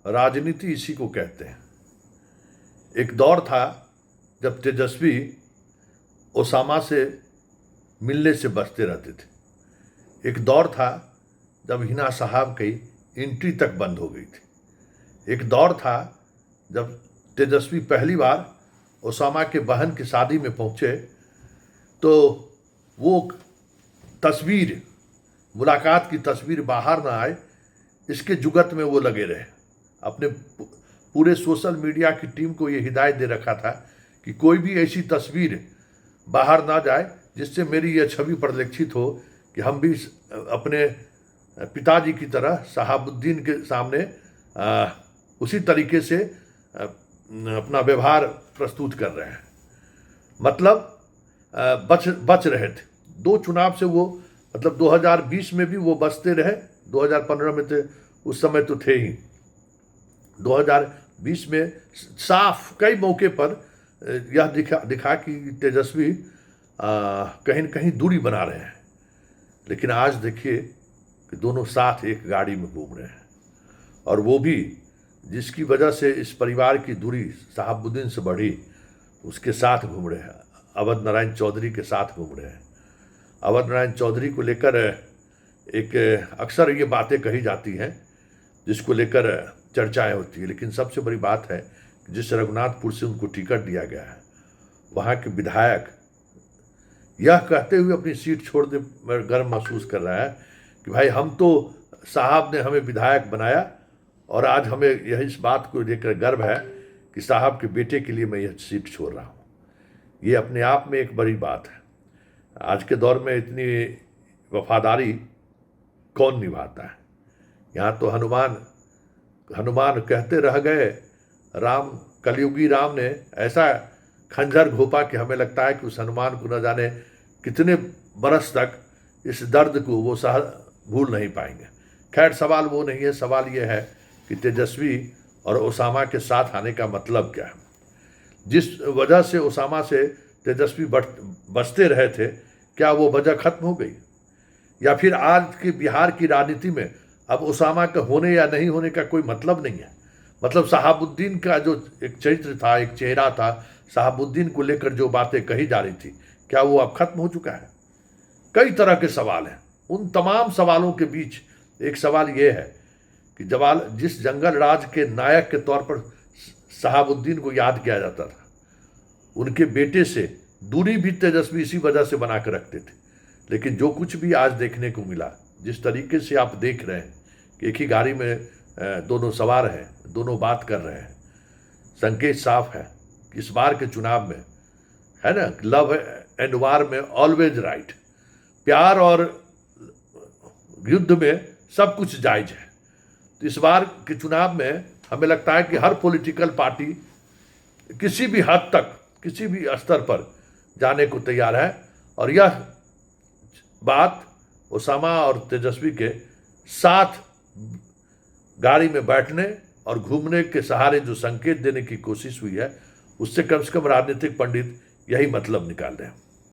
राजनीति इसी को कहते हैं। एक दौर था जब तेजस्वी ओसामा से मिलने से बचते रहते थे। एक दौर था जब हिना साहब की एंट्री तक बंद हो गई थी। एक दौर था जब तेजस्वी पहली बार ओसामा के बहन की शादी में पहुंचे तो वो तस्वीर, मुलाकात की तस्वीर बाहर ना आए, इसके जुगत में वो लगे रहे। अपने पूरे सोशल मीडिया की टीम को ये हिदायत दे रखा था कि कोई भी ऐसी तस्वीर बाहर ना जाए जिससे मेरी यह छवि परिलक्षित हो कि हम भी अपने पिताजी की तरह शहाबुद्दीन के सामने उसी तरीके से अपना व्यवहार प्रस्तुत कर रहे हैं। मतलब बच रहे थे। दो चुनाव से वो, मतलब 2020 में भी वो बचते रहे, 2015 में थे, उस समय तो थे ही। 2020 में साफ कई मौके पर यह दिखा कि तेजस्वी कहीं न कहीं दूरी बना रहे हैं। लेकिन आज देखिए कि दोनों साथ एक गाड़ी में घूम रहे हैं, और वो भी जिसकी वजह से इस परिवार की दूरी शहाबुद्दीन से बढ़ी, उसके साथ घूम रहे हैं। अवध नारायण चौधरी के साथ घूम रहे हैं। अवध नारायण चौधरी को लेकर एक अक्सर ये बातें कही जाती हैं जिसको लेकर चर्चाएं होती है, लेकिन सबसे बड़ी बात है कि जिस रघुनाथपुर से उनको टिकट दिया गया है, वहाँ के विधायक यह कहते हुए अपनी सीट छोड़ने में गर्व महसूस कर रहा है कि भाई हम तो, साहब ने हमें विधायक बनाया और आज हमें यह इस बात को लेकर गर्व है कि साहब के बेटे के लिए मैं यह सीट छोड़ रहा हूँ। ये अपने आप में एक बड़ी बात है। आज के दौर में इतनी वफादारी कौन निभाता है। यहाँ तो हनुमान कहते रह गए, राम, कलयुगी राम ने ऐसा खंजर घोंपा कि हमें लगता है कि उस हनुमान को न जाने कितने बरस तक इस दर्द को वो भूल नहीं पाएंगे। खैर, सवाल वो नहीं है। सवाल ये है कि तेजस्वी और ओसामा के साथ आने का मतलब क्या है। जिस वजह से ओसामा से तेजस्वी बचते रहे थे, क्या वो वजह खत्म हो गई, या फिर आज के बिहार की राजनीति में अब ओसामा का होने या नहीं होने का कोई मतलब नहीं है। मतलब शहाबुद्दीन का जो एक चरित्र था, एक चेहरा था, शहाबुद्दीन को लेकर जो बातें कही जा रही थी, क्या वो अब खत्म हो चुका है। कई तरह के सवाल हैं। उन तमाम सवालों के बीच एक सवाल ये है कि जिस जंगल राज के नायक के तौर पर शहाबुद्दीन को याद किया जाता था, उनके बेटे से दूरी भी तेजस्वी इसी वजह से बना कर रखते थे। लेकिन जो कुछ भी आज देखने को मिला, जिस तरीके से आप देख रहे हैं कि एक ही गाड़ी में दोनों सवार हैं, दोनों बात कर रहे हैं, संकेत साफ है कि इस बार के चुनाव में, है ना, लव एंड वार में ऑलवेज राइट, प्यार और युद्ध में सब कुछ जायज है। तो इस बार के चुनाव में हमें लगता है कि हर पॉलिटिकल पार्टी किसी भी हद तक, किसी भी स्तर पर जाने को तैयार है। और यह बात ओसामा और तेजस्वी के साथ गाड़ी में बैठने और घूमने के सहारे जो संकेत देने की कोशिश हुई है, उससे कम से कम राजनीतिक पंडित यही मतलब निकाल रहे हैं।